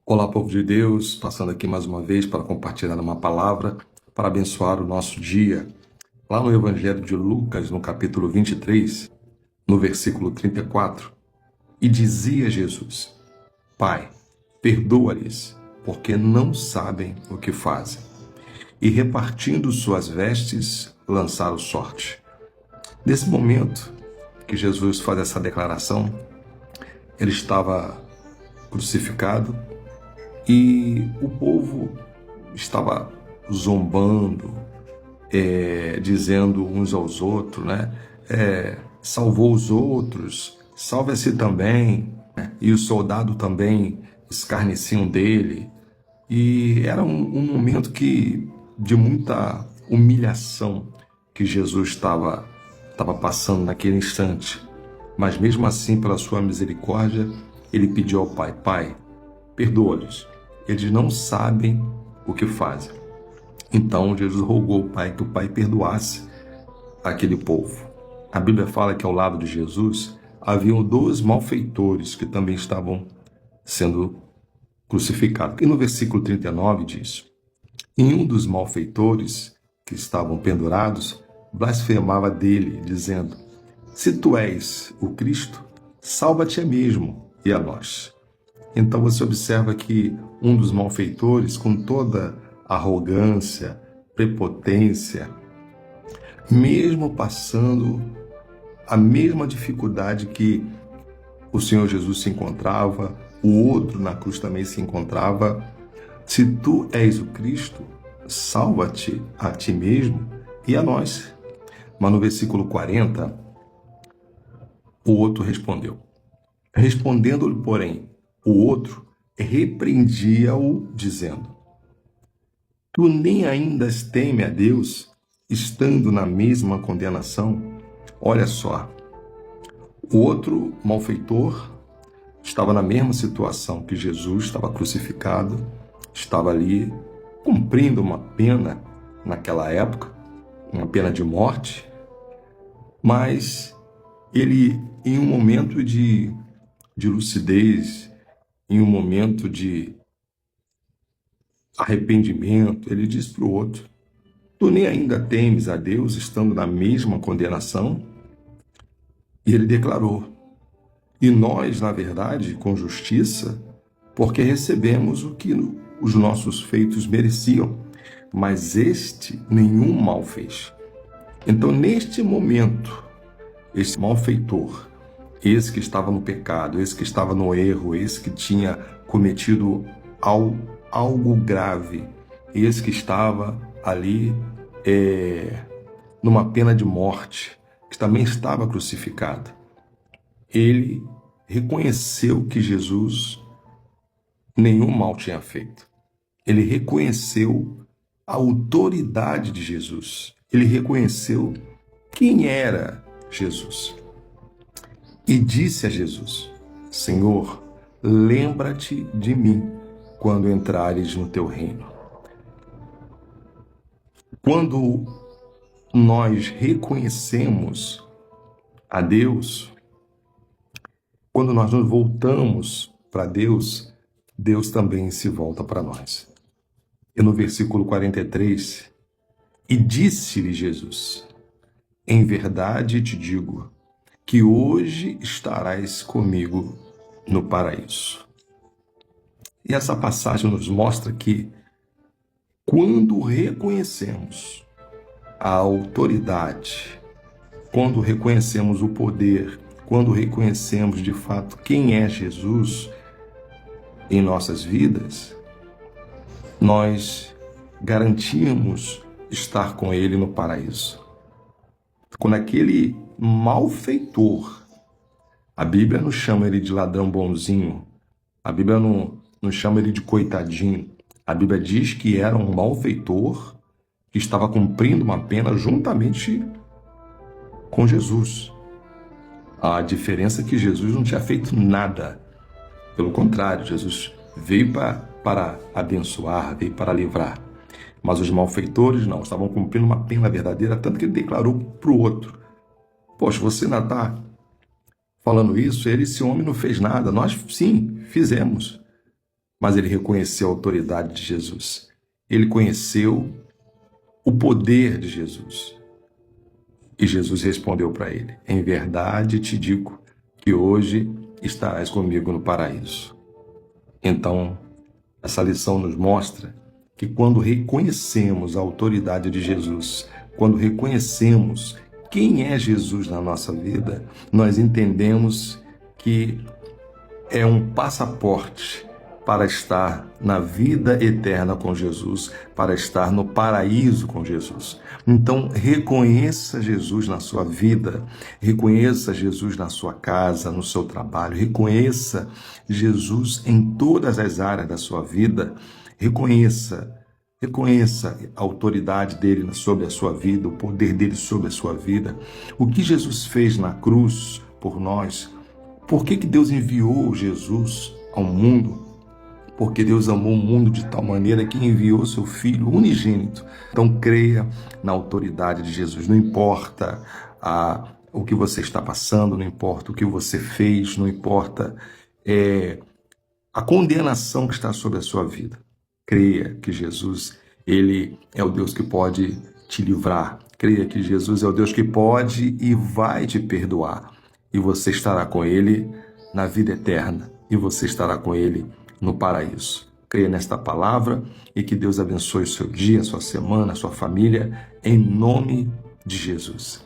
Olá, povo de Deus, passando aqui mais uma vez para compartilhar uma palavra para abençoar o nosso dia. Lá no Evangelho de Lucas, no capítulo 23, no versículo 34, e dizia Jesus: Pai, perdoa-lhes, porque não sabem o que fazem. E repartindo suas vestes, lançaram sorte. Nesse momento que Jesus faz essa declaração, ele estava crucificado, e o povo estava zombando, dizendo uns aos outros, né? Salvou os outros, salve-se também. E o soldado também escarneciam dele. E era um momento de muita humilhação que Jesus estava passando naquele instante. Mas mesmo assim, pela sua misericórdia, ele pediu ao Pai: Pai, perdoa-lhes, eles não sabem o que fazem. Então Jesus rogou ao Pai que o Pai perdoasse aquele povo. A Bíblia fala que ao lado de Jesus haviam 2 malfeitores que também estavam sendo crucificados. E no versículo 39 diz: E um dos malfeitores que estavam pendurados blasfemava dele, dizendo: Se tu és o Cristo, salva-te a mesmo e a nós. Então você observa que um dos malfeitores, com toda arrogância, prepotência, mesmo passando a mesma dificuldade que o Senhor Jesus se encontrava, o outro na cruz também se encontrava: se tu és o Cristo, salva-te a ti mesmo e a nós. Mas no versículo 40, o outro respondeu. Respondendo-lhe, porém, o outro repreendia-o, dizendo: Tu nem ainda teme a Deus, estando na mesma condenação? Olha só, o outro malfeitor estava na mesma situação que Jesus, estava crucificado, estava ali cumprindo uma pena naquela época, uma pena de morte, mas ele, em um momento de lucidez, em um momento de arrependimento, ele diz para o outro: Tu nem ainda temes a Deus, estando na mesma condenação? E ele declarou: E nós, na verdade, com justiça, porque recebemos o que os nossos feitos mereciam, mas este nenhum mal fez. Então, neste momento, esse malfeitor, esse que estava no pecado, esse que estava no erro, esse que tinha cometido algo grave, esse que estava ali numa pena de morte, que também estava crucificado, ele reconheceu que Jesus nenhum mal tinha feito. Ele reconheceu a autoridade de Jesus. Ele reconheceu quem era Jesus. E disse a Jesus: Senhor, lembra-te de mim quando entrares no teu reino. Quando nós reconhecemos a Deus, quando nós nos voltamos para Deus, Deus também se volta para nós. E no versículo 43, e disse-lhe Jesus: Em verdade te digo, que hoje estarás comigo no paraíso. E essa passagem nos mostra que, quando reconhecemos a autoridade, quando reconhecemos o poder, quando reconhecemos de fato quem é Jesus em nossas vidas, nós garantimos estar com Ele no paraíso. Quando aquele malfeitor, a Bíblia não chama ele de ladrão bonzinho, a Bíblia não chama ele de coitadinho, a Bíblia diz que era um malfeitor que estava cumprindo uma pena juntamente com Jesus. A diferença é que Jesus não tinha feito nada. Pelo contrário, Jesus veio para abençoar, veio para livrar. Mas os malfeitores não, estavam cumprindo uma pena verdadeira, tanto que ele declarou para o outro: Poxa, você ainda está falando isso? Esse homem não fez nada. Nós, sim, fizemos. mas ele reconheceu a autoridade de Jesus. Ele conheceu o poder de Jesus. E Jesus respondeu para ele: em verdade te digo que hoje estarás comigo no paraíso. Então, essa lição nos mostra que quando reconhecemos a autoridade de Jesus, quando reconhecemos quem é Jesus na nossa vida, nós entendemos que é um passaporte para estar na vida eterna com Jesus, para estar no paraíso com Jesus. Então, reconheça Jesus na sua vida, reconheça Jesus na sua casa, no seu trabalho, reconheça Jesus em todas as áreas da sua vida, reconheça a autoridade dele sobre a sua vida, o poder dele sobre a sua vida, o que Jesus fez na cruz por nós. Por que Deus enviou Jesus ao mundo? Porque Deus amou o mundo de tal maneira que enviou seu Filho unigênito. Então creia na autoridade de Jesus. Não importa o que você está passando, não importa o que você fez, não importa a condenação que está sobre a sua vida. Creia que Jesus, ele é o Deus que pode te livrar. Creia que Jesus é o Deus que pode e vai te perdoar. E você estará com ele na vida eterna. E você estará com ele no paraíso. Creia nesta palavra e que Deus abençoe o seu dia, a sua semana, a sua família, em nome de Jesus.